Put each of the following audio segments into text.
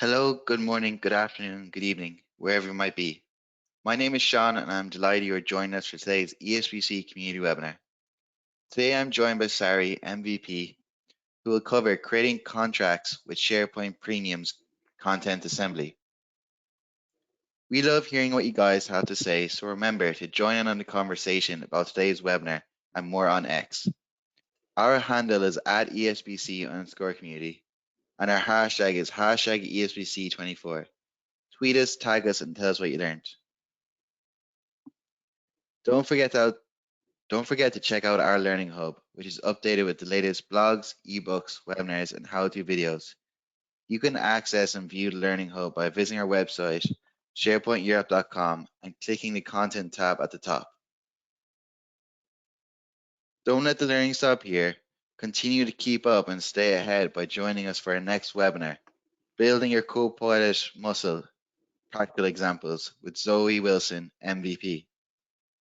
Hello, good morning, good afternoon, good evening, wherever you might be. My name is Sean and I'm delighted you are joining us for today's ESBC community webinar. Today I'm joined by Sari, MVP, who will cover creating contracts with SharePoint Premium's content assembly. We love hearing what you guys have to say, so remember to join in on the conversation about today's webinar and more on X. Our handle is @ESBC_community and our hashtag is #ESBC24. Tweet us, tag us, and tell us what you learned. Don't forget to check out our Learning Hub, which is updated with the latest blogs, ebooks, webinars, and how-to videos. You can access and view the Learning Hub by visiting our website, sharepointeurope.com, and clicking the Content tab at the top. Don't let the learning stop here. Continue to keep up and stay ahead by joining us for our next webinar, Building Your Copilot Muscle, Practical Examples with Zoe Wilson, MVP.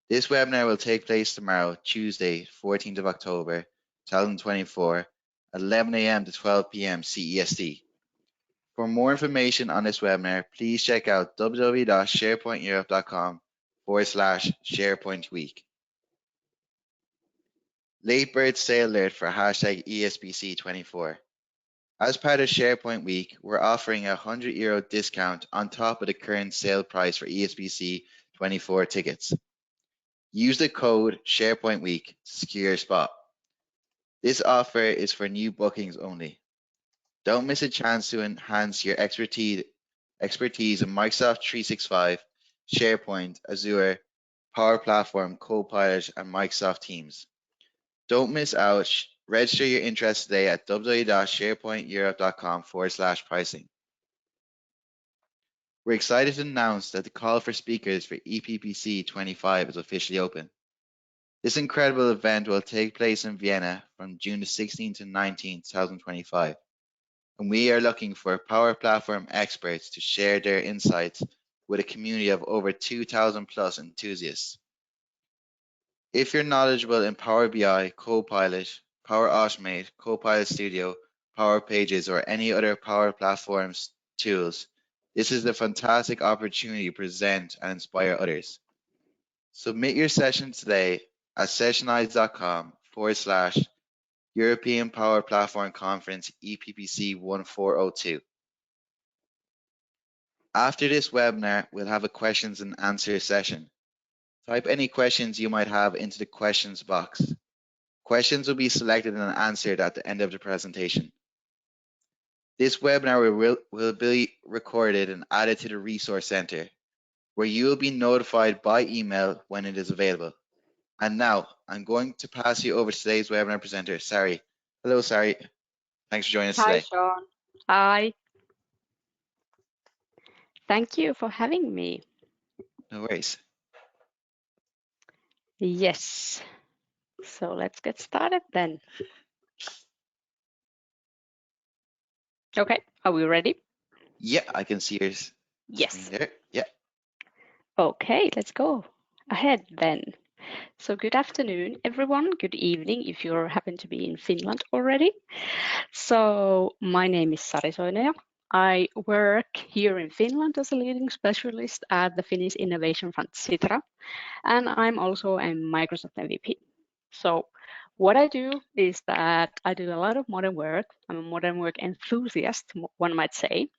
This webinar will take place tomorrow, Tuesday, 14th of October, 2024, at 11 a.m. to 12 p.m. CEST. For more information on this webinar, please check out www.sharepointeurope.com/SharePoint Week. Late bird sale alert for #ESBC24. As part of SharePoint Week, we're offering a €100 discount on top of the current sale price for ESBC24 tickets. Use the code SharePoint Week to secure your spot. This offer is for new bookings only. Don't miss a chance to enhance your expertise in Microsoft 365, SharePoint, Azure, Power Platform, Copilot, and Microsoft Teams. Don't miss out. Register your interest today at www.sharepointeurope.com/pricing. We're excited to announce that the call for speakers for EPPC 25 is officially open. This incredible event will take place in Vienna from June the 16th to 19th, 2025. And we are looking for Power Platform experts to share their insights with a community of over 2,000 plus enthusiasts. If you're knowledgeable in Power BI, Copilot, Power Automate, Copilot Studio, Power Pages, or any other Power Platforms tools, this is a fantastic opportunity to present and inspire others. Submit your session today at sessionize.com/European Power Platform Conference EPPC 1402. After this webinar, we'll have a questions and answer session. Type any questions you might have into the questions box. Questions will be selected and answered at the end of the presentation. This webinar will be recorded and added to the Resource Center, where you will be notified by email when it is available. And now, I'm going to pass you over to today's webinar presenter, Sari. Hello, Sari. Thanks for joining us today. Hi, Sean. Hi. Thank you for having me. No worries. Yes. So let's get started then. Okay, are we ready? Yeah, I can see yours. Yes. There. Yeah. Okay, let's go ahead then. So good afternoon, everyone. Good evening if you happen to be in Finland already. So my name is Sari Soinea. I work here in Finland as a leading specialist at the Finnish Innovation Fund Sitra, and I'm also a Microsoft MVP. So what I do is that I do a lot of modern work. I'm a modern work enthusiast, one might say.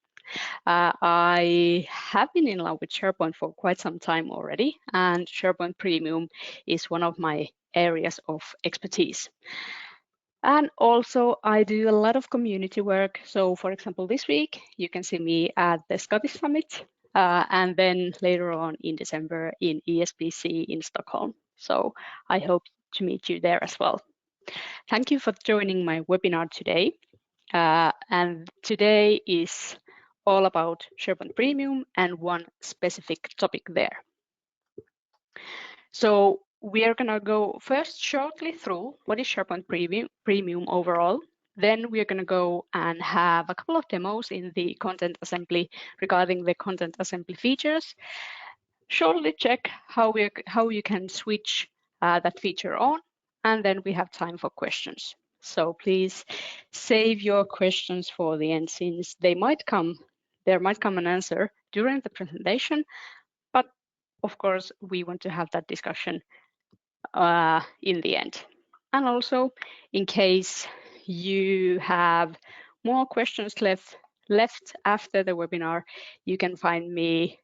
I have been in love with SharePoint for quite some time already, and SharePoint Premium is one of my areas of expertise. And also I do a lot of community work. So for example, this week, you can see me at the Scottish Summit, and then later on in December in ESBC in Stockholm. So I hope to meet you there as well. Thank you for joining my webinar today. And today is all about SharePoint Premium and one specific topic there. So we are going to go first shortly through what is SharePoint Premium overall. Then we're going to go and have a couple of demos in the content assembly regarding the content assembly features. Shortly check how you can switch that feature on, and then we have time for questions. So please save your questions for the end, since they might come there might come an answer during the presentation, but of course, we want to have that discussion in the end. And also, in case you have more questions left after the webinar, you can find me.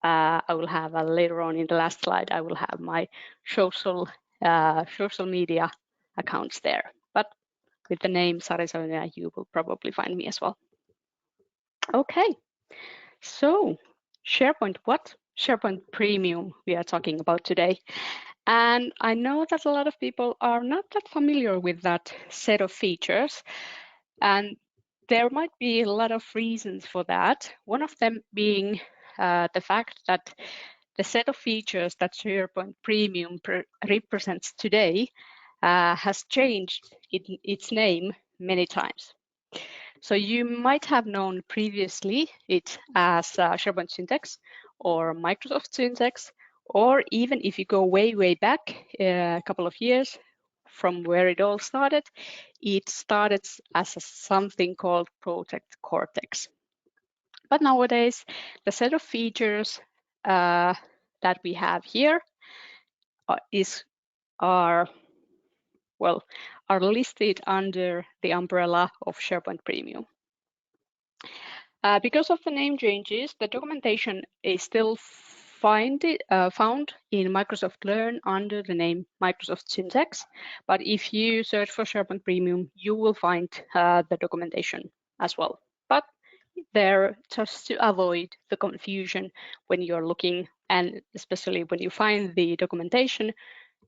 I will have later on in the last slide, I will have my social media accounts there. But with the name Sari Sonia, you will probably find me as well. Okay, so SharePoint what? SharePoint Premium we are talking about today. And I know that a lot of people are not that familiar with that set of features. And there might be a lot of reasons for that. One of them being the fact that the set of features that SharePoint Premium represents today has changed its name many times. So you might have known previously it as SharePoint Syntax or Microsoft Syntax, or even if you go way back a couple of years from where it all started, it started as something called Project Cortex. But nowadays, the set of features that we have here are listed under the umbrella of SharePoint Premium. Because of the name changes, the documentation is still found in Microsoft Learn under the name Microsoft Syntax. But if you search for SharePoint Premium, you will find the documentation as well. But there, just to avoid the confusion when you're looking, and especially when you find the documentation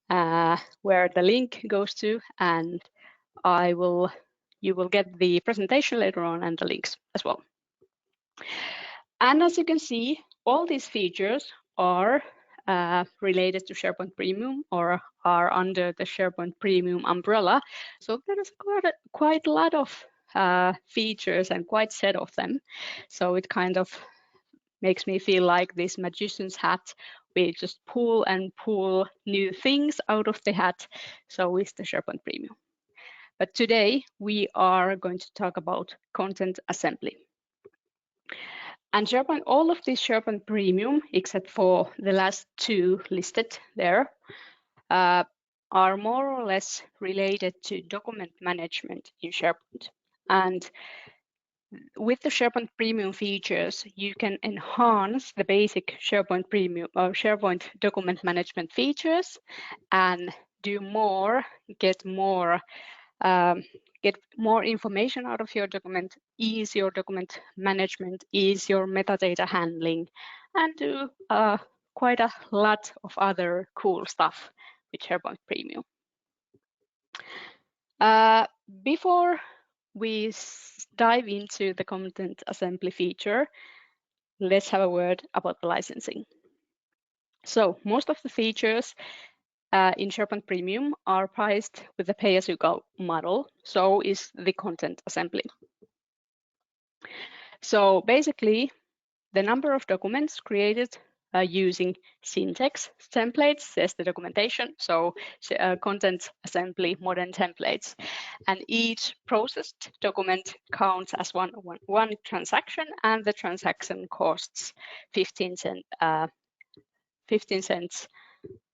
where the link goes to, and you will get the presentation later on and the links as well. And as you can see, all these features are related to SharePoint Premium or are under the SharePoint Premium umbrella. So there is quite a lot of features and quite a set of them. So it kind of makes me feel like this magician's hat. We just pull and pull new things out of the hat. So is the SharePoint Premium. But today we are going to talk about content assembly. And SharePoint, all of these SharePoint Premium, except for the last two listed there, are more or less related to document management in SharePoint. And with the SharePoint Premium features, you can enhance the basic SharePoint Premium or SharePoint document management features and do more, get more information out of your document, ease your document management, ease your metadata handling, and do quite a lot of other cool stuff with SharePoint Premium. Before we dive into the content assembly feature, let's have a word about the licensing. So most of the features in SharePoint Premium are priced with the pay-as-you-go model, so is the content assembly. So basically, the number of documents created using syntax templates says the documentation, so content assembly modern templates. And each processed document counts as one transaction, and the transaction costs 15 cents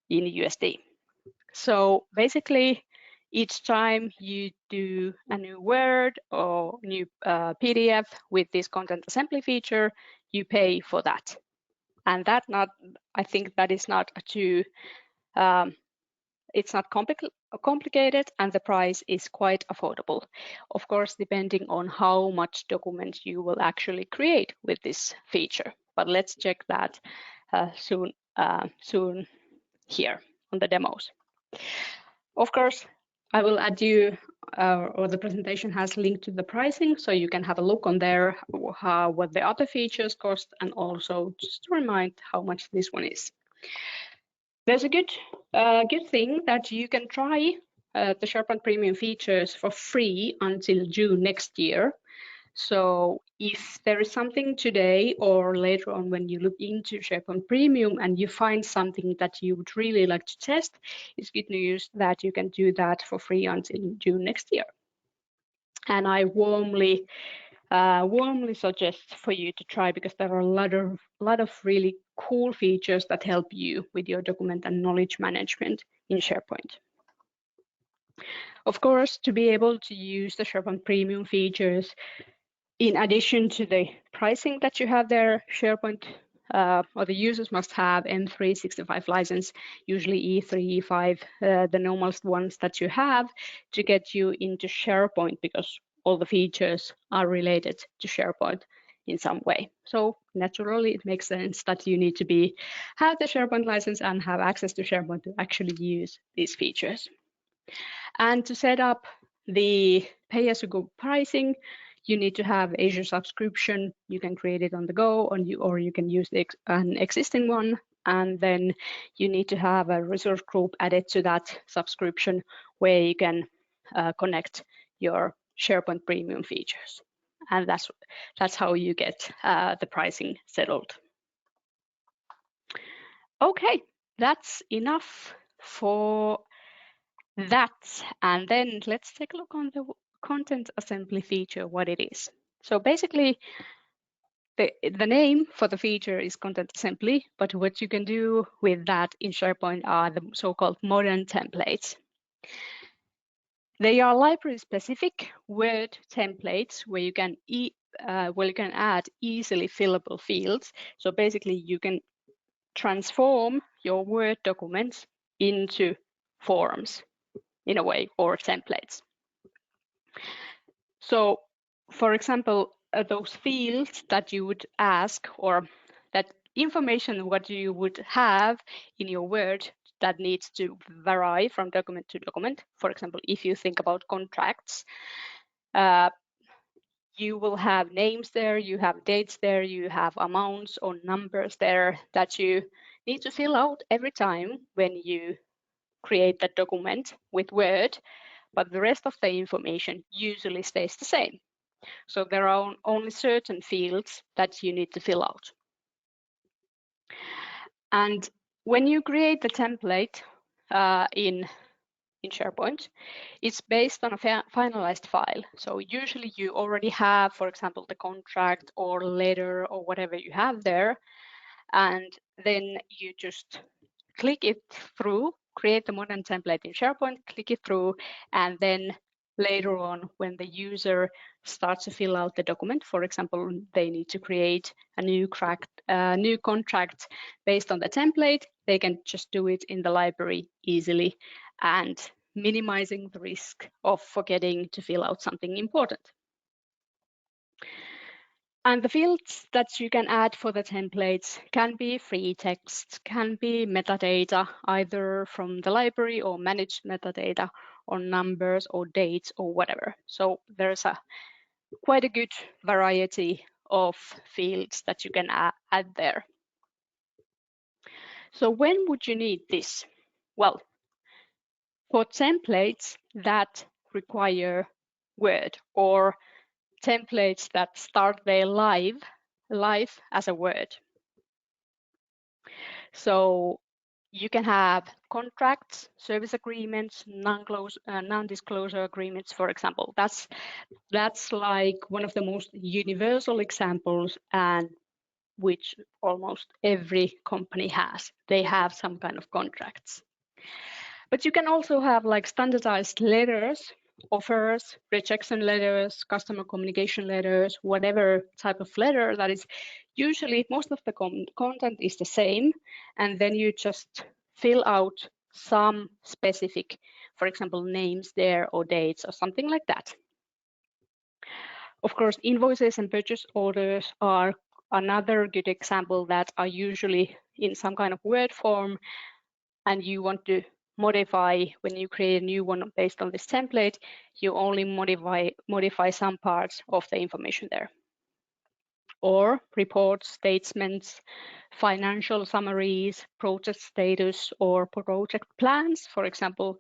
in USD. So basically, each time you do a new Word or new PDF with this content assembly feature, you pay for that. And I think that is not too, it's not complicated, and the price is quite affordable. Of course, depending on how much document you will actually create with this feature. But let's check that soon here on the demos. Of course, I will add you, or the presentation has linked to the pricing, so you can have a look on there, what the other features cost, and also just to remind how much this one is. There's a good thing that you can try the SharePoint Premium features for free until June next year. So if there is something today or later on when you look into SharePoint Premium and you find something that you would really like to test, it's good news that you can do that for free until June next year. And I warmly warmly suggest for you to try, because there are a lot of really cool features that help you with your document and knowledge management in SharePoint. Of course, to be able to use the SharePoint Premium features, in addition to the pricing that you have there, SharePoint or the users must have M365 license, usually E3, E5, the normalest ones that you have, to get you into SharePoint, because all the features are related to SharePoint in some way. So naturally, it makes sense that you need to have the SharePoint license and have access to SharePoint to actually use these features. And to set up the pay-as-you-go pricing, you need to have Azure subscription. You can create it on the go, or you can use an existing one. And then you need to have a resource group added to that subscription where you can connect your SharePoint Premium features. And that's how you get the pricing settled. Okay, that's enough for that. And then let's take a look on the content assembly feature, what it is. So basically, the name for the feature is content assembly, but what you can do with that in SharePoint are the so-called modern templates. They are library-specific Word templates where you can add easily fillable fields. So basically, you can transform your Word documents into forms in a way, or templates. So, for example, those fields that you would ask, or that information what you would have in your Word that needs to vary from document to document. For example, if you think about contracts, you will have names there, you have dates there, you have amounts or numbers there that you need to fill out every time when you create that document with Word, but the rest of the information usually stays the same. So there are only certain fields that you need to fill out. And when you create the template in SharePoint, it's based on a finalized file. So usually you already have, for example, the contract or letter or whatever you have there, and then you just click it through, create the modern template in SharePoint, click it through, and then later on, when the user starts to fill out the document, for example, they need to create a new contract based on the template, they can just do it in the library easily and minimizing the risk of forgetting to fill out something important. And the fields that you can add for the templates can be free text, can be metadata, either from the library or managed metadata, or numbers or dates or whatever. So there's quite a good variety of fields that you can add there. So when would you need this? Well, for templates that require Word, or templates that start their life as a Word. So you can have contracts, service agreements, non-disclosure agreements, for example. That's like one of the most universal examples, and which almost every company has. They have some kind of contracts. But you can also have like standardized letters, offers, rejection letters, customer communication letters, whatever type of letter that is. Usually most of the content is the same, and then you just fill out some specific, for example, names there or dates or something like that. Of course, invoices and purchase orders are another good example that are usually in some kind of Word form, and you want to modify when you create a new one based on this template, you only modify some parts of the information there. Or reports, statements, financial summaries, project status, or project plans, for example,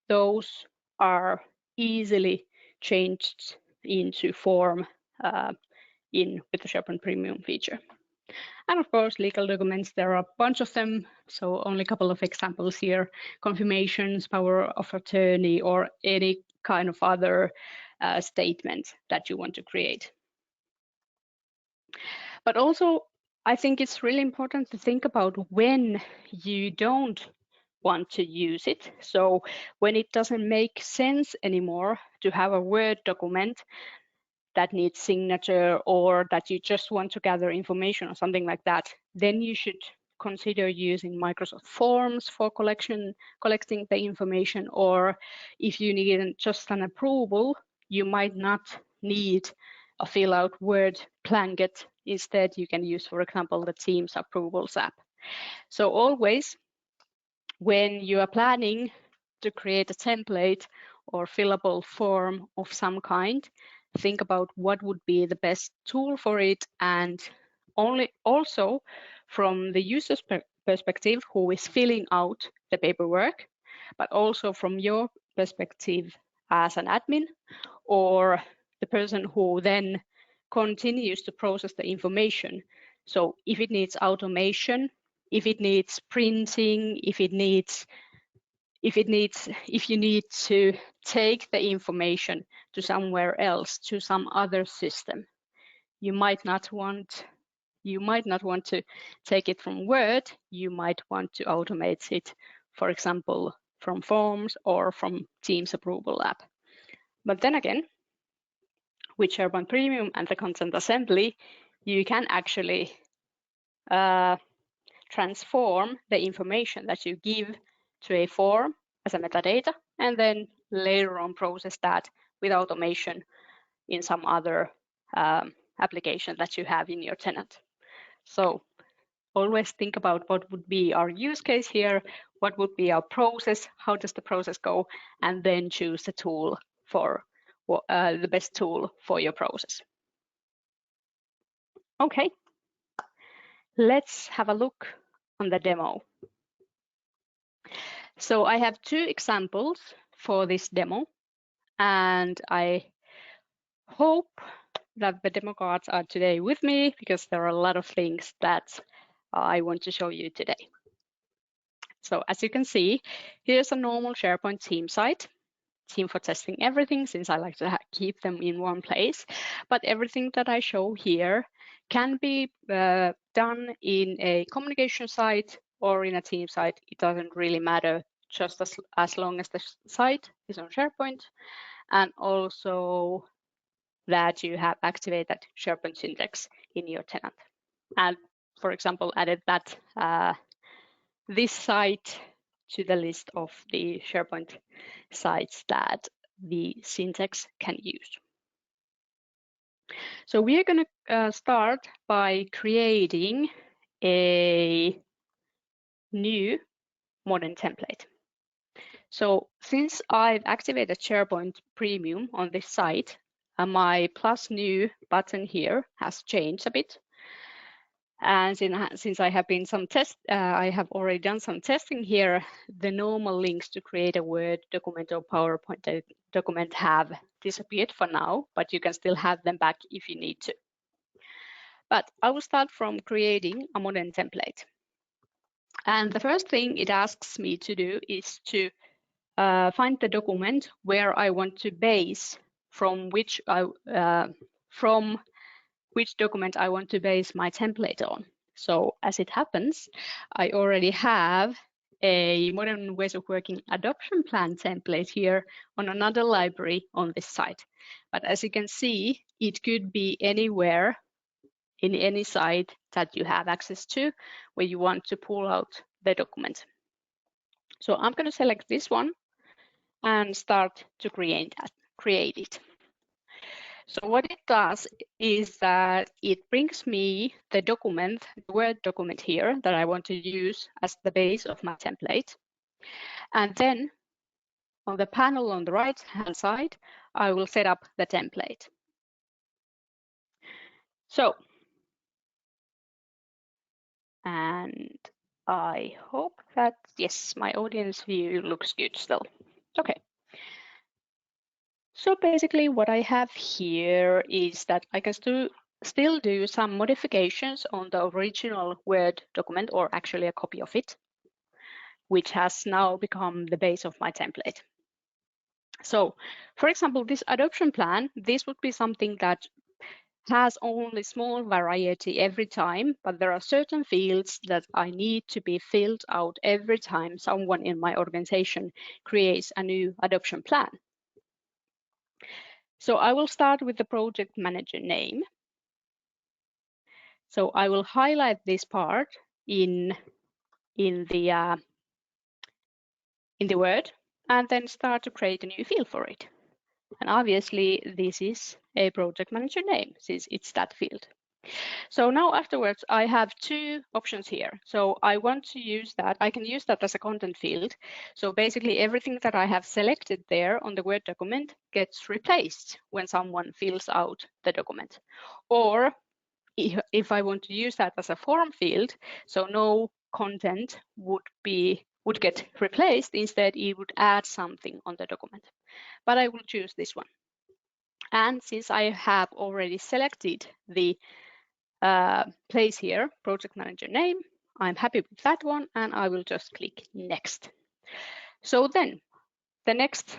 those are easily changed into form with the SharePoint Premium feature. And of course, legal documents, there are a bunch of them, so only a couple of examples here: confirmations, power of attorney, or any kind of other statement that you want to create. But also, I think it's really important to think about when you don't want to use it. So when it doesn't make sense anymore to have a Word document that needs signature, or that you just want to gather information or something like that, then you should consider using Microsoft Forms for collecting the information. Or if you need just an approval, you might not need a fill out Word blanket. Instead, you can use, for example, the Teams approvals app. So always, when you are planning to create a template or fillable form of some kind, think about what would be the best tool for it, and also from the user's perspective who is filling out the paperwork, but also from your perspective as an admin or the person who then continues to process the information. So if it needs automation, if it needs printing, if you need to take the information to somewhere else, to some other system, you might not want to take it from Word. You might want to automate it, for example, from Forms or from Teams approval app. But then again, with SharePoint Premium and the content assembly, you can actually transform the information that you give to a form as a metadata, and then later on process that with automation in some other application that you have in your tenant. So always think about what would be our use case here, what would be our process, how does the process go, and then choose the tool for the best tool for your process. Okay, let's have a look on the demo. So I have two examples for this demo, and I hope that the demo cards are today with me, because there are a lot of things that I want to show you today. So as you can see, here's a normal SharePoint team site, team for testing everything, since I like to keep them in one place. But everything that I show here can be done in a communication site or in a team site. It doesn't really matter, just as long as the site is on SharePoint, and also that you have activated SharePoint syntax in your tenant. And for example, added that this site to the list of the SharePoint sites that the syntax can use. So we are going to start by creating a new modern template. So since I've activated SharePoint Premium on this site, my plus new button here has changed a bit. And since I have been I have already done some testing here, the normal links to create a Word document or PowerPoint document have disappeared for now, but you can still have them back if you need to. But I will start from creating a modern template. And the first thing it asks me to do is to find the document where I want to base from which document I want to base my template on. So as it happens, I already have a Modern Ways of Working adoption plan template here on another library on this site. But as you can see, it could be anywhere in any site that you have access to where you want to pull out the document. So I'm going to select this one and start to create it. So what it does is that it brings me the document, the Word document here that I want to use as the base of my template. And then on the panel on the right-hand side, I will set up the template. So, and I hope that, yes, my audience view looks good still. Okay. So basically what I have here is that I can still do some modifications on the original Word document, or actually a copy of it, which has now become the base of my template. So for example, this adoption plan, this would be something that has only small variety every time, but there are certain fields that I need to be filled out every time someone in my organization creates a new adoption plan. So I will start with the project manager name. So I will highlight this part in the Word and then start to create a new field for it. And obviously this is a project manager name since it's that field. So now afterwards, I have two options here. So I want to use that. I can use that as a content field. So basically everything that I have selected there on the Word document gets replaced when someone fills out the document. Or if I want to use that as a form field, so no content would get replaced. Instead, it would add something on the document. But I will choose this one. And since I have already selected the place here, project manager name, I'm happy with that one, and I will just click next. So then the next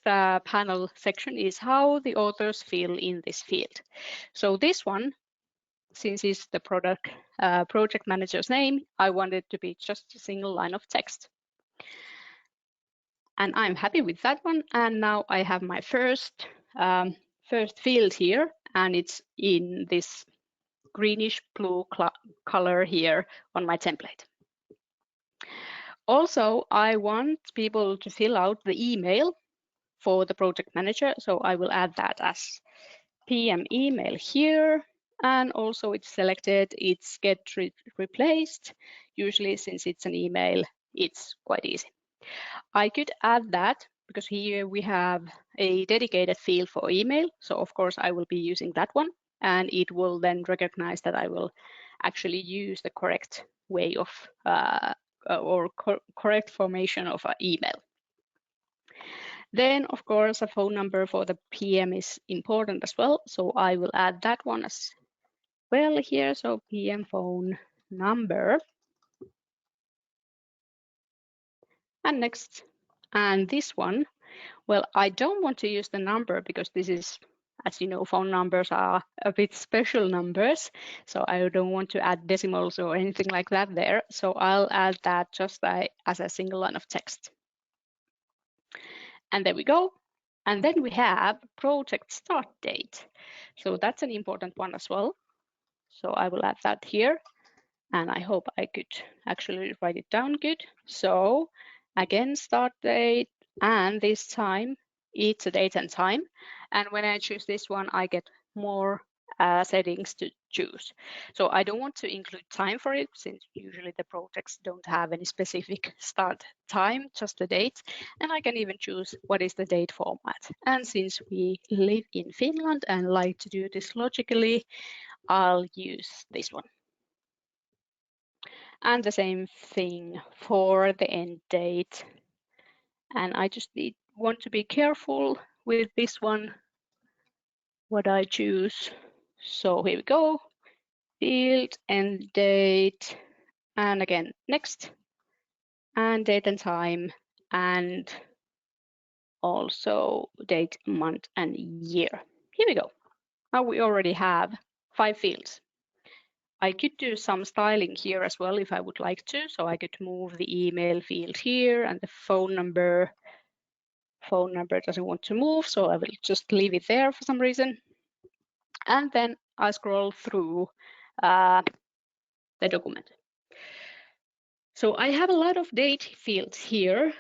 panel section is how the authors fill in this field. So this one, since it's the project manager's name, I want it to be just a single line of text. And I'm happy with that one. And now I have my first field here, and it's in this greenish blue color here on my template. Also, I want people to fill out the email for the project manager, so I will add that as PM email here, and also it's selected, it's get replaced. Usually, since it's an email, it's quite easy. I could add that because here we have a dedicated field for email, so of course I will be using that one, and it will then recognize that I will actually use the correct way of correct formation of an email. Then, of course, a phone number for the PM is important as well, so I will add that one as well here. So PM phone number. And next, and this one, well, I don't want to use the number because this is, as you know, phone numbers are a bit special numbers. So I don't want to add decimals or anything like that there. So I'll add that just as a single line of text. And there we go. And then we have project start date. So that's an important one as well. So I will add that here. And I hope I could actually write it down good. So again, start date, and this time it's a date and time. And when I choose this one, I get more settings to choose. So I don't want to include time for it, since usually the projects don't have any specific start time, just the date. And I can even choose what is the date format. And since we live in Finland and like to do this logically, I'll use this one. And the same thing for the end date. And I just want to be careful with this one, what I choose. So here we go, field, end date, and again, next, and date and time, and also date, month, and year. Here we go. Now we already have 5 fields. I could do some styling here as well if I would like to. So I could move the email field here, and the phone number doesn't want to move, so I will just leave it there for some reason. And then I scroll through the document. So I have a lot of date fields here,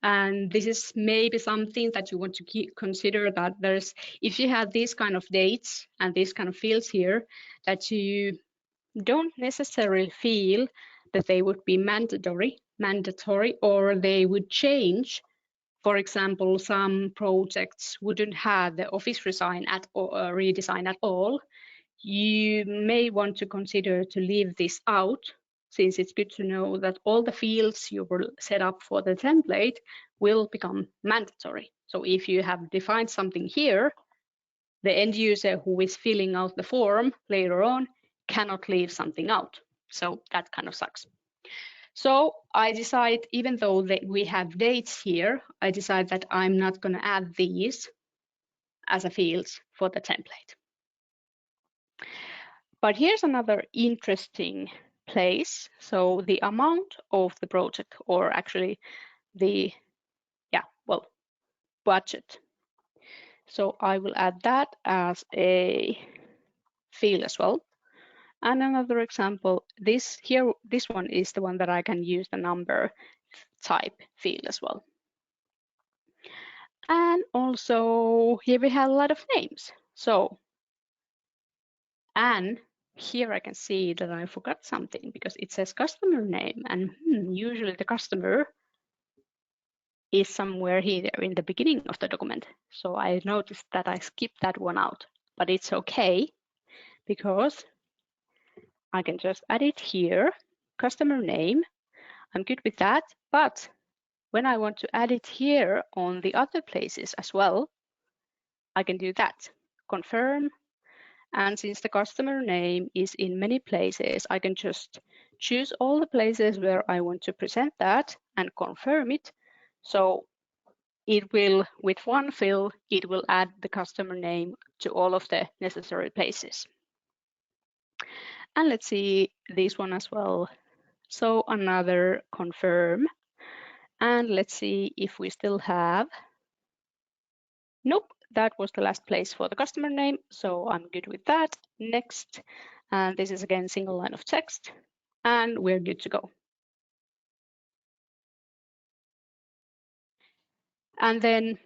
and this is maybe something that you want to consider, that if you have these kind of dates and these kind of fields here, that you don't necessarily feel that they would be mandatory, or they would change. For example, some projects wouldn't have the office redesign at all. You may want to consider to leave this out, since it's good to know that all the fields you will set up for the template will become mandatory. So if you have defined something here, the end user who is filling out the form later on cannot leave something out. So that kind of sucks. So I decide, even though we have dates here, I decide that I'm not going to add these as a field for the template. But here's another interesting place. So the amount of the project, or actually the, budget. So I will add that as a field as well. And another example, this one is the one that I can use the number type field as well. And also here we have a lot of names. So, and here I can see that I forgot something because it says customer name, and usually the customer is somewhere here in the beginning of the document. So I noticed that I skipped that one out, but it's okay because I can just add it here, customer name. I'm good with that, but when I want to add it here on the other places as well, I can do that. Confirm. And since the customer name is in many places, I can just choose all the places where I want to present that and confirm it. So it will, with one fill, it will add the customer name to all of the necessary places. And let's see this one as well. So another confirm. And let's see if we still have. Nope, that was the last place for the customer name. So I'm good with that. Next. And this is again single line of text. And we're good to go. And then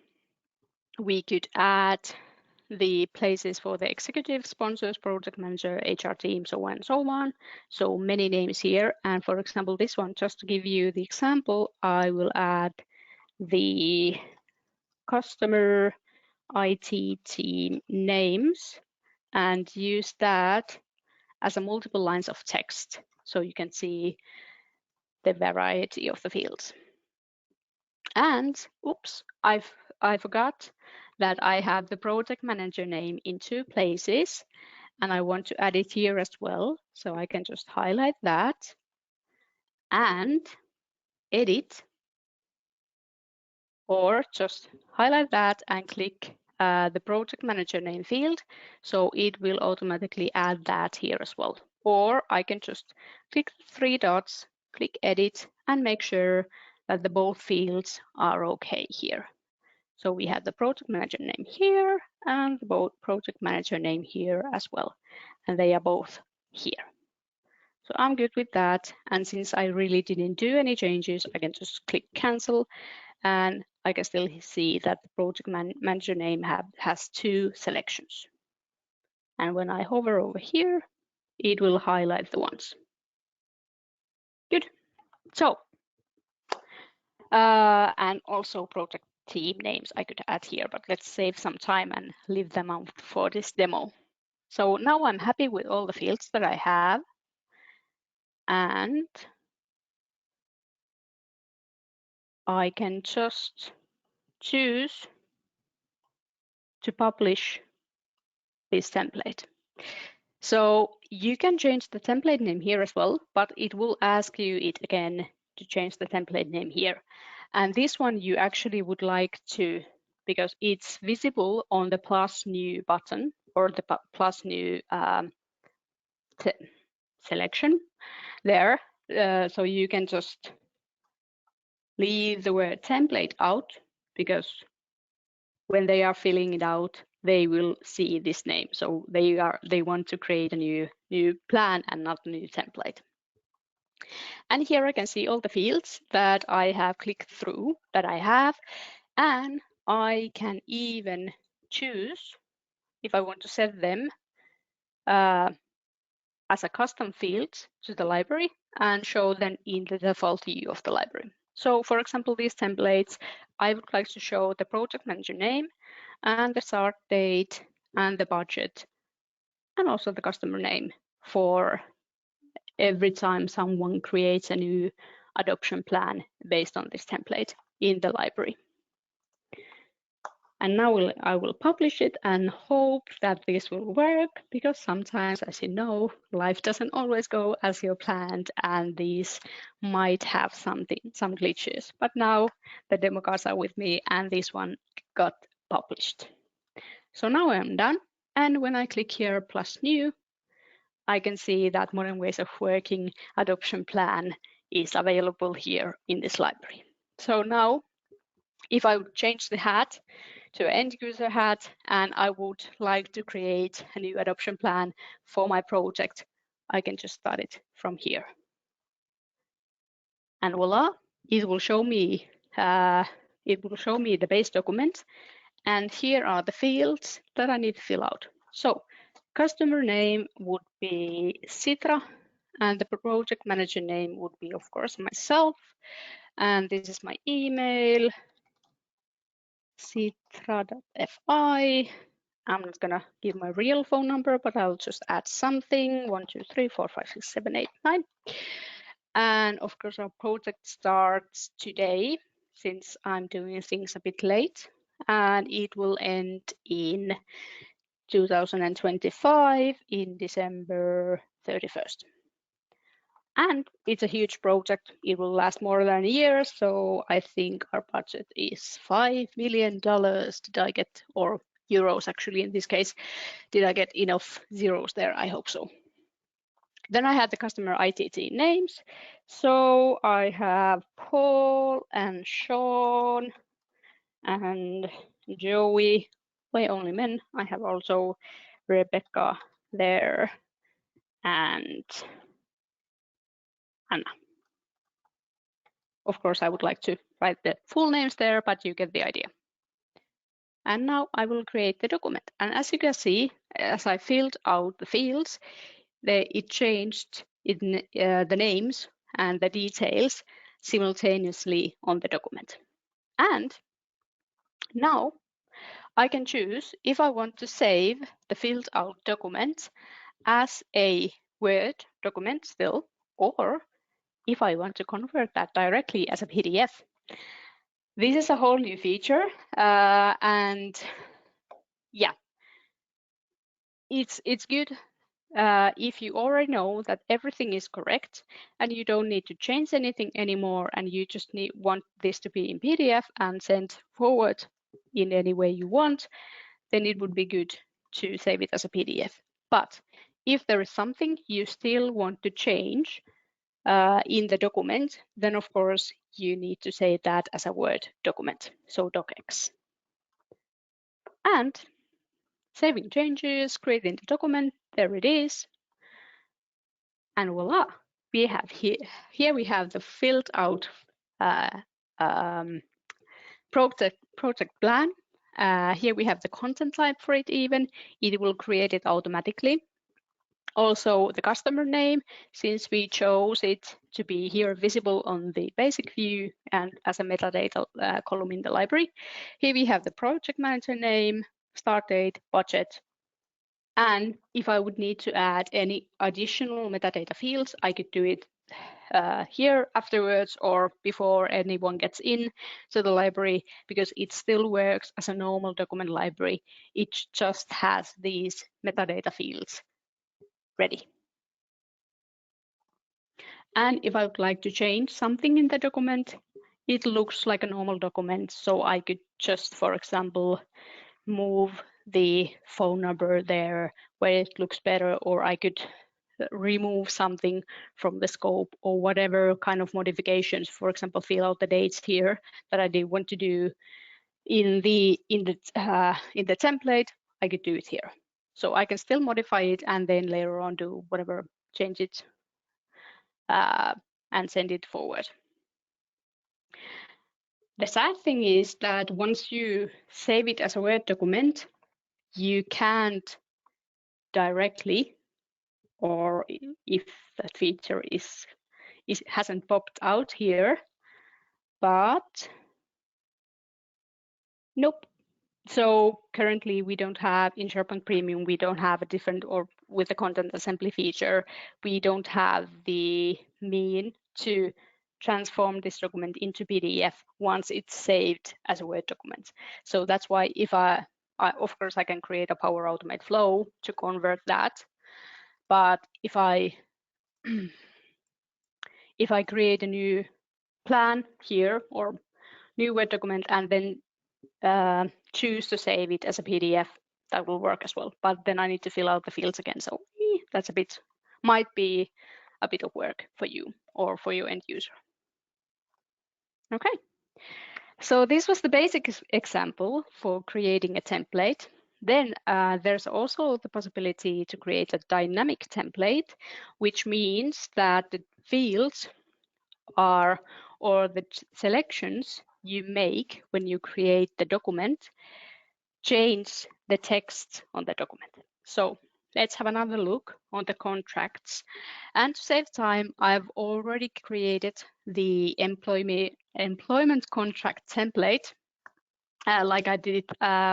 we could add the places for the executive sponsors, project manager, HR team, so on and so on. So many names here. And for example, this one, just to give you the example, I will add the customer IT team names and use that as a multiple lines of text. So you can see the variety of the fields. And oops, I forgot that I have the project manager name in two places and I want to add it here as well. So I can just highlight that and edit, or just highlight that and click the project manager name field. So it will automatically add that here as well. Or I can just click the three dots, click edit, and make sure that the both fields are okay here. So we have the project manager name here and the both project manager name here as well. And they are both here. So I'm good with that. And since I really didn't do any changes, I can just click cancel and I can still see that the project manager name has two selections. And when I hover over here, it will highlight the ones. Good. So, and also project team names I could add here, but let's save some time and leave them out for this demo. So now I'm happy with all the fields that I have. And I can just choose to publish this template. So you can change the template name here as well, but it will ask you it again to change the template name here. And this one you actually would like to, because it's visible on the plus new button or the plus new selection there. So you can just leave the word template out, because when they are filling it out, they will see this name. So they want to create a new plan and not a new template. And here I can see all the fields that I have clicked through that I have, and I can even choose if I want to set them as a custom field to the library and show them in the default view of the library. So for example, these templates, I would like to show the project manager name and the start date and the budget and also the customer name for every time someone creates a new adoption plan based on this template in the library. And now I will publish it and hope that this will work, because sometimes, as you know, life doesn't always go as you planned and these might have some glitches. But now the demo cards are with me and this one got published. So now I'm done. And when I click here plus new, I can see that Modern Ways of Working adoption plan is available here in this library. So now, if I would change the hat to end user hat, and I would like to create a new adoption plan for my project, I can just start it from here. And voila, it will show me the base document. And here are the fields that I need to fill out. So customer name would be Citra, and the project manager name would be, of course, myself. And this is my email, citra.fi. I'm not gonna give my real phone number, but I'll just add something, 1, 2, 3, 4, 5, 6, 7, 8, 9. And of course, our project starts today, since I'm doing things a bit late, and it will end in 2025 in December 31st. And it's a huge project. It will last more than a year. So I think our budget is $5 million. Did I get, or euros actually in this case, did I get enough zeros there? I hope so. Then I have the customer ITT names. So I have Paul and Sean and Joey. Why only men? I have also Rebecca there and Anna. Of course, I would like to write the full names there, but you get the idea. And now I will create the document. And as you can see, as I filled out the fields, it changed the names and the details simultaneously on the document. And now I can choose if I want to save the filled out document as a Word document still, or if I want to convert that directly as a PDF. This is a whole new feature, and yeah, it's good if you already know that everything is correct and you don't need to change anything anymore, and you just want this to be in PDF and sent forward in any way you want, then it would be good to save it as a PDF. But if there is something you still want to change in the document, then of course you need to save that as a Word document, so docx. And saving changes, creating the document, there it is. And voila, we have here we have the filled out project plan. Here we have the content type for it even. It will create it automatically. Also the customer name, since we chose it to be here visible on the basic view and as a metadata column in the library. Here we have the project manager name, start date, budget. And if I would need to add any additional metadata fields, I could do it here afterwards or before anyone gets in to the library, because it still works as a normal document library. It just has these metadata fields ready. And if I would like to change something in the document, it looks like a normal document. So I could just, for example, move the phone number there where it looks better, or I could remove something from the scope, or whatever kind of modifications, for example, fill out the dates here that I did want to do in the template, I could do it here. So I can still modify it and then later on do whatever, change it and send it forward. The sad thing is that once you save it as a Word document, you can't directly, or if that feature hasn't popped out here, but nope. So currently we don't have in SharePoint Premium, we don't have a different, or with the content assembly feature, we don't have the mean to transform this document into PDF once it's saved as a Word document. So that's why if of course I can create a Power Automate flow to convert that. But if I create a new plan here or new Word document and then choose to save it as a PDF, that will work as well. But then I need to fill out the fields again. So that's a bit might be a bit of work for you or for your end user. Okay, so this was the basic example for creating a template. Then there's also the possibility to create a dynamic template, which means that the fields are, or the selections you make when you create the document, change the text on the document. So let's have another look on the contracts. And to save time, I've already created the employment contract template, like I did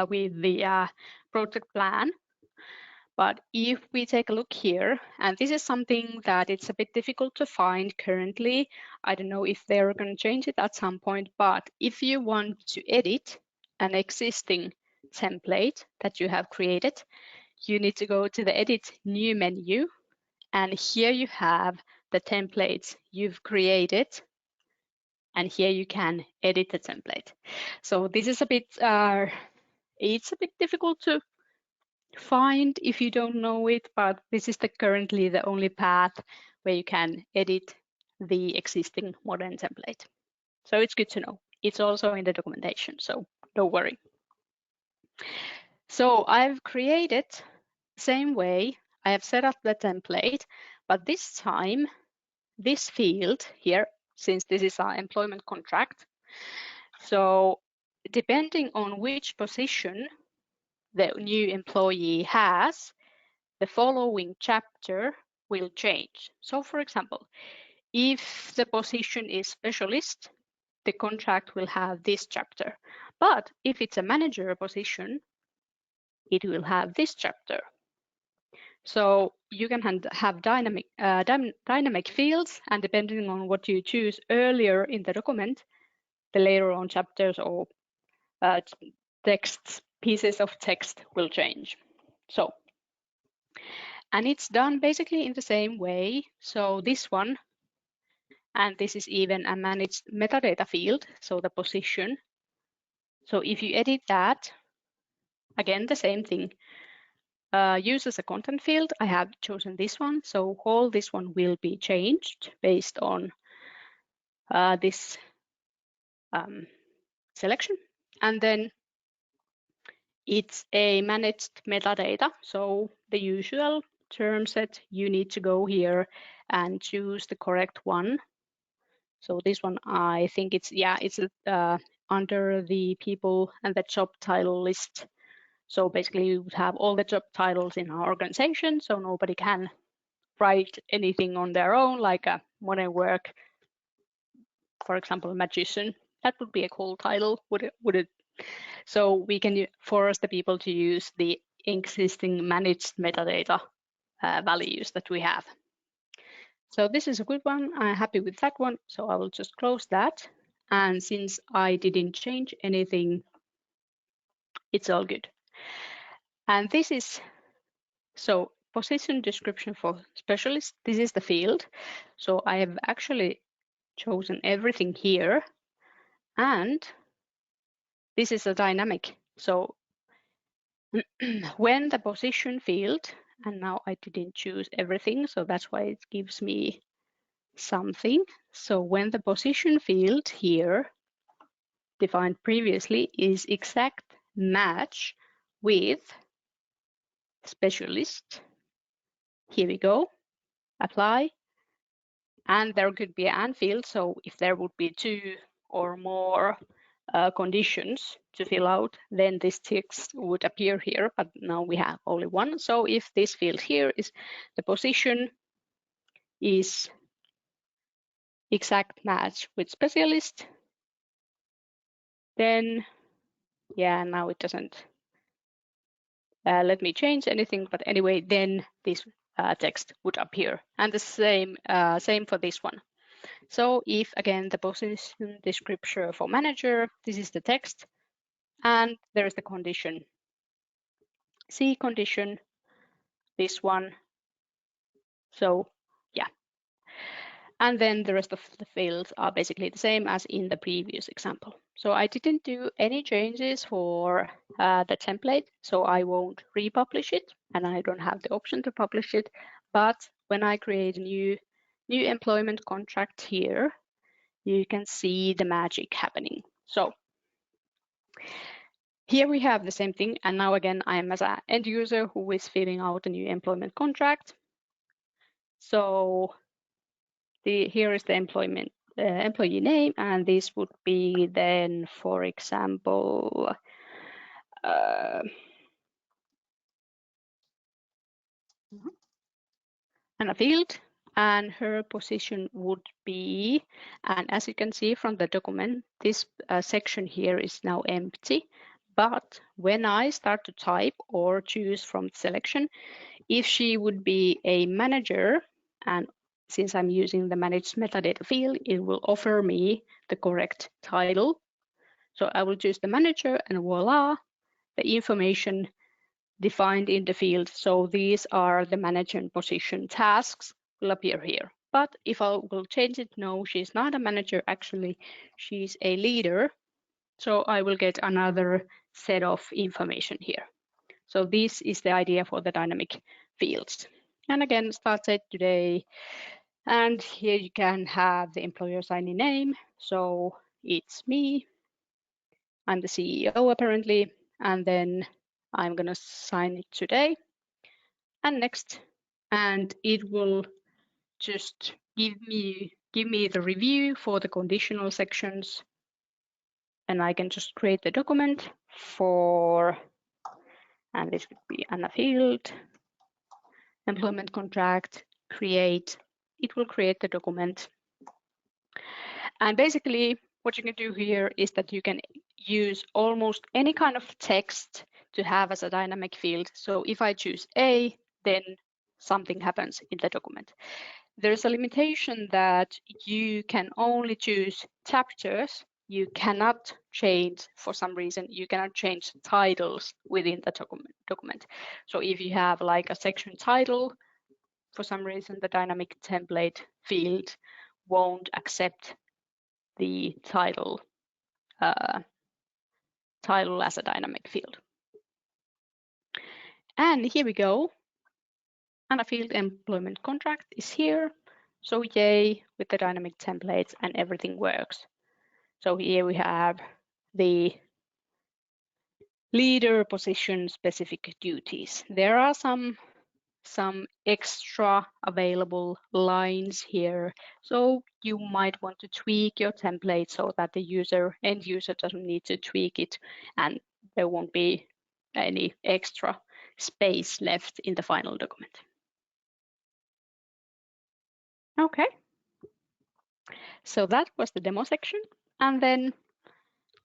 with the project plan. But if we take a look here, and this is something that it's a bit difficult to find currently. I don't know if they're going to change it at some point, but if you want to edit an existing template that you have created, you need to go to the Edit New menu, and here you have the templates you've created, and here you can edit the template. So this is a bit, it's a bit difficult to find if you don't know it, but this is currently the only path where you can edit the existing modern template. So it's good to know. It's also in the documentation, so don't worry. So I've created same way. I have set up the template, but this time, this field here, since this is our employment contract, so depending on which position the new employee has, the following chapter will change. So for example, if the position is specialist, the contract will have this chapter. But if it's a manager position, it will have this chapter. So you can have dynamic fields, and depending on what you choose earlier in the document, the later on chapters or pieces of text will change. So, and it's done basically in the same way. So this one, and this is even a managed metadata field, so the position. So if you edit that, again, the same thing. Use as a content field, I have chosen this one. So all this one will be changed based on this selection. And then it's a managed metadata. So the usual term set, you need to go here and choose the correct one. So this one, I think it's under the people and the job title list. So basically you would have all the job titles in our organization, so nobody can write anything on their own, like a modern work, for example, magician. That would be a cool title, would it? So we can force the people to use the existing managed metadata values that we have. So this is a good one. I'm happy with that one. So I will just close that. And since I didn't change anything, it's all good. And this is, so position description for specialist, this is the field. So I have actually chosen everything here. And this is a dynamic. So when the position field, and now I didn't choose everything, so that's why it gives me something. So when the position field here defined previously is exact match with specialist, here we go, apply, and there could be an field. So if there would be 2 or more conditions to fill out, then this text would appear here, but now we have only one. So if this field here is the position is exact match with specialist, then yeah, now it doesn't let me change anything, but anyway, then this text would appear. And the same for this one. So if again the position description for manager, this is the text, and there is the condition. C condition, this one. So yeah. And then the rest of the fields are basically the same as in the previous example. So I didn't do any changes for the template, so I won't republish it, and I don't have the option to publish it. But when I create a new employment contract here, you can see the magic happening. So here we have the same thing, and now again, I'm as an end user who is filling out a new employment contract. So here is the employee name, and this would be then, for example, and a field, and her position would be, and as you can see from the document, this section here is now empty. But when I start to type or choose from selection, if she would be a manager, and since I'm using the managed metadata field, it will offer me the correct title. So I will choose the manager, and voila, the information defined in the field. So these are the manager position tasks will appear here. But if I will change it, no, she's not a manager. Actually, she's a leader. So I will get another set of information here. So this is the idea for the dynamic fields. And again, start date today. And here you can have the employer signing name. So it's me. I'm the CEO apparently. And then I'm going to sign it today. And next. And it will just give me the review for the conditional sections. And I can just create the document for, and this would be Anna field, employment contract, create. It will create the document. And basically what you can do here is that you can use almost any kind of text to have as a dynamic field. So if I choose A, then something happens in the document. There's a limitation that you can only choose chapters. You cannot change, for some reason, you cannot change titles within the document. So if you have like a section title, for some reason, the dynamic template field won't accept the title as a dynamic field. And here we go. And a field employment contract is here. So yay, with the dynamic templates and everything works. So here we have the leader position specific duties. There are some extra available lines here. So you might want to tweak your template so that the end user doesn't need to tweak it, and there won't be any extra space left in the final document. Okay. So that was the demo section. And then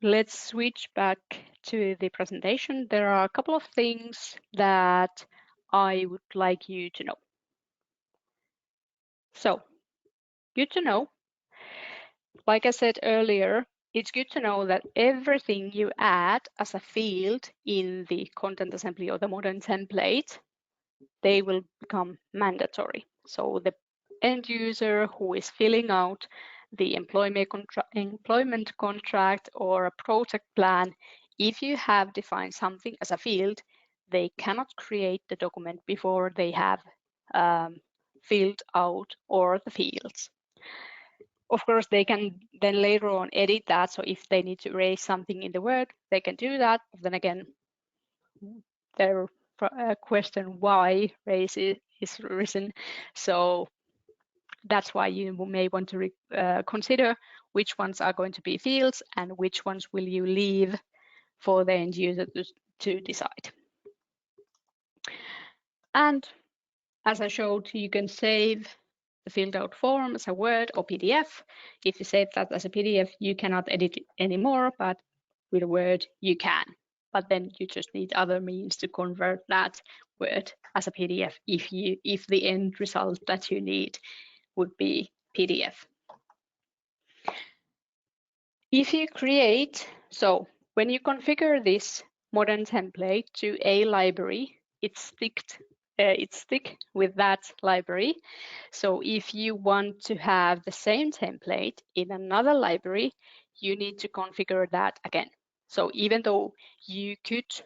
let's switch back to the presentation. There are a couple of things that I would like you to know. So, good to know. Like I said earlier, it's good to know that everything you add as a field in the content assembly or the modern template, they will become mandatory. So the end user who is filling out the employment contract or a project plan, if you have defined something as a field, they cannot create the document before they have filled out all the fields. Of course, they can then later on edit that. So if they need to erase something in the Word, they can do that. But then again, their question why race is risen. So that's why you may want to consider which ones are going to be fields and which ones will you leave for the end user to decide. And as I showed, you can save the filled out form as a Word or PDF. If you save that as a PDF, you cannot edit it anymore, but with a Word, you can. But then you just need other means to convert that Word as a PDF if the end result that you need would be PDF. If you create, so when you configure this modern template to a library, it's stick with that library. So if you want to have the same template in another library, you need to configure that again. So even though you could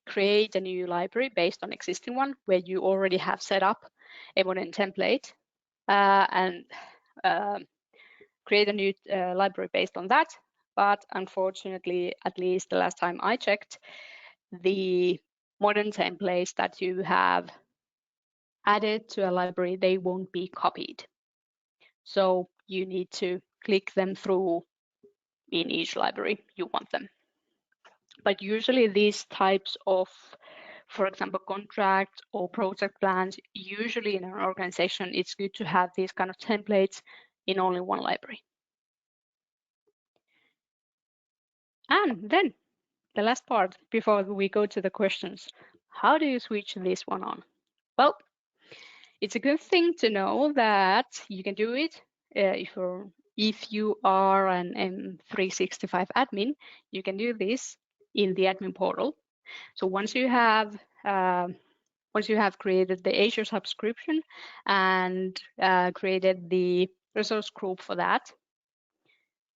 create a new library based on existing one where you already have set up a modern template and create a new library based on that. But unfortunately, at least the last time I checked, the modern templates that you have added to a library, they won't be copied. So you need to click them through in each library you want them. But usually these types of, for example, contracts or project plans, usually in an organization, it's good to have these kind of templates in only one library. And then the last part before we go to the questions, how do you switch this one on? Well, it's a good thing to know that you can do it if you are an M365 admin, you can do this in the admin portal. So once you have created the Azure subscription and created the resource group for that,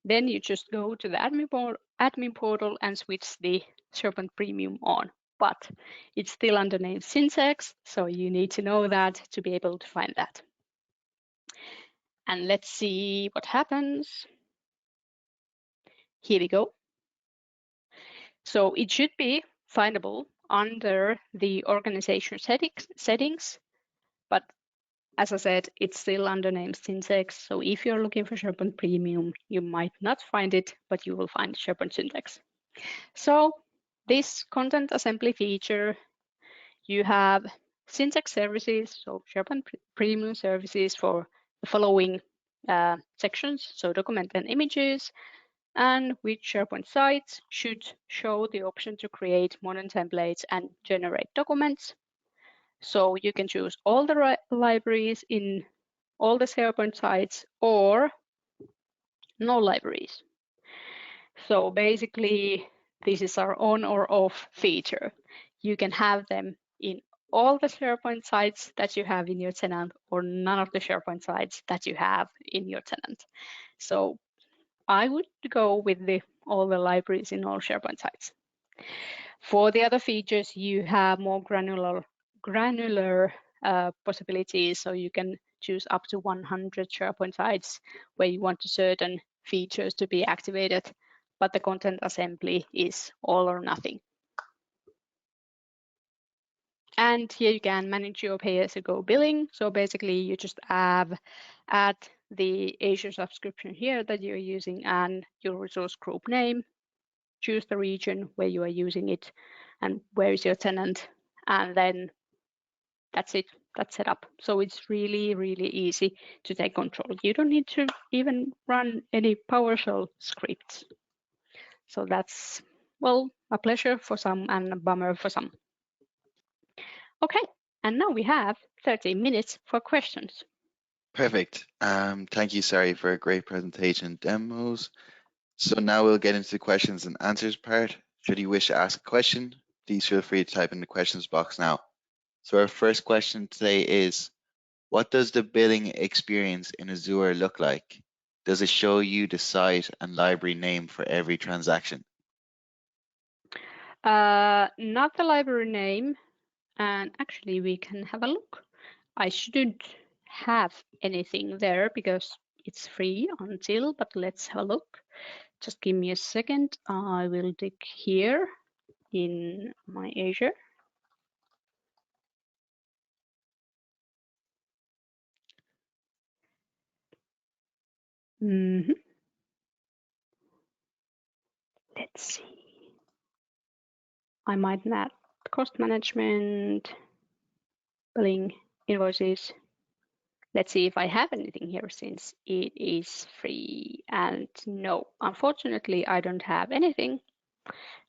then you just go to the admin portal and switch the SharePoint Premium on. But it's still under name syntax, so you need to know that to be able to find that. And let's see what happens. Here we go. So it should be findable under the organization settings, but as I said, it's still under name syntax. So if you're looking for SharePoint Premium, you might not find it, but you will find SharePoint syntax. So this content assembly feature, you have syntax services, so SharePoint Premium services for the following sections, so document and images, and which SharePoint sites should show the option to create modern templates and generate documents. So you can choose all the libraries in all the SharePoint sites or no libraries. So basically, this is our on or off feature. You can have them in all the SharePoint sites that you have in your tenant or none of the SharePoint sites that you have in your tenant. So I would go with all the libraries in all SharePoint sites. For the other features, you have more granular possibilities. So you can choose up to 100 SharePoint sites where you want certain features to be activated, but the content assembly is all or nothing. And here you can manage your pay-as-you-go billing. So basically, you just add the Azure subscription here that you're using and your resource group name. Choose the region where you are using it and where is your tenant, and then that's it. That's set up. So it's really, really easy to take control. You don't need to even run any PowerShell scripts. So that's, well, a pleasure for some and a bummer for some. Okay, and now we have 30 minutes for questions. Perfect. Thank you, Sari, for a great presentation and demos. So now we'll get into the questions and answers part. Should you wish to ask a question, please feel free to type in the questions box now. So our first question today is, what does the billing experience in Azure look like? Does it show you the site and library name for every transaction? Not the library name, and actually we can have a look. I shouldn't have anything there because it's free until, but let's have a look. Just give me a second. I will dig here in my Azure. Let's see. I might not cost management, billing, invoices. Let's see if I have anything here since it is free. And no, unfortunately, I don't have anything.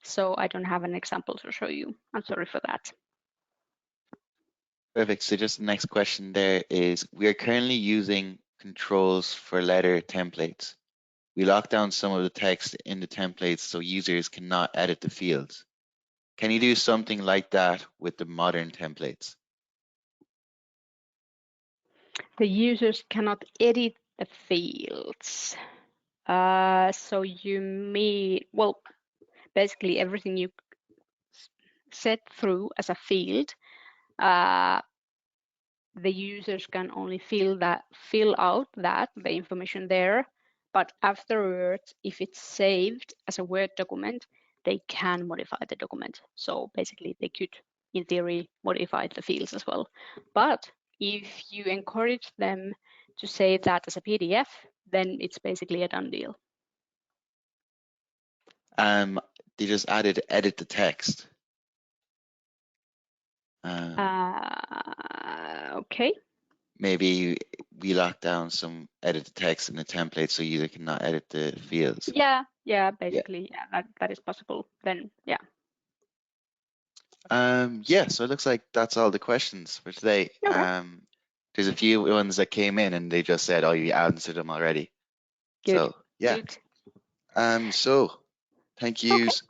So I don't have an example to show you. I'm sorry for that. Perfect. So just the next question there is, we are currently using controls for letter templates. We lock down some of the text in the templates so users cannot edit the fields. Can you do something like that with the modern templates? The users cannot edit the fields. So you mean, well, basically everything you set through as a field, the users can only fill out the information there, but afterwards, if it's saved as a Word document, they can modify the document. So basically, they could, in theory, modify the fields as well. But if you encourage them to save that as a PDF, then it's basically a done deal. They just added edit the text. Okay. Maybe we lock down some edit the text in the template so user cannot edit the fields. Yeah, Yeah. basically, yeah, that is possible. Then, yeah. Yeah, so it looks like that's all the questions for today. Okay. There's a few ones that came in and they just said, oh, you answered them already. Good. So yeah. Good. So thank Okay. yous.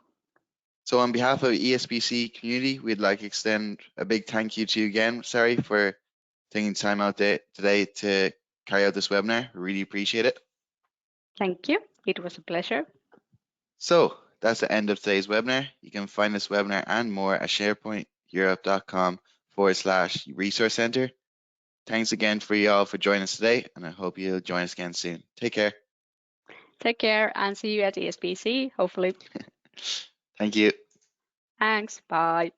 So on behalf of ESBC community, we'd like to extend a big thank you to you again, Sari, for taking time out today to carry out this webinar. We really appreciate it. Thank you. It was a pleasure. So that's the end of today's webinar. You can find this webinar and more at sharepointeurope.com/resource center. Thanks again for you all for joining us today, and I hope you'll join us again soon. Take care. Take care and see you at ESPC, hopefully. Thank you. Thanks. Bye.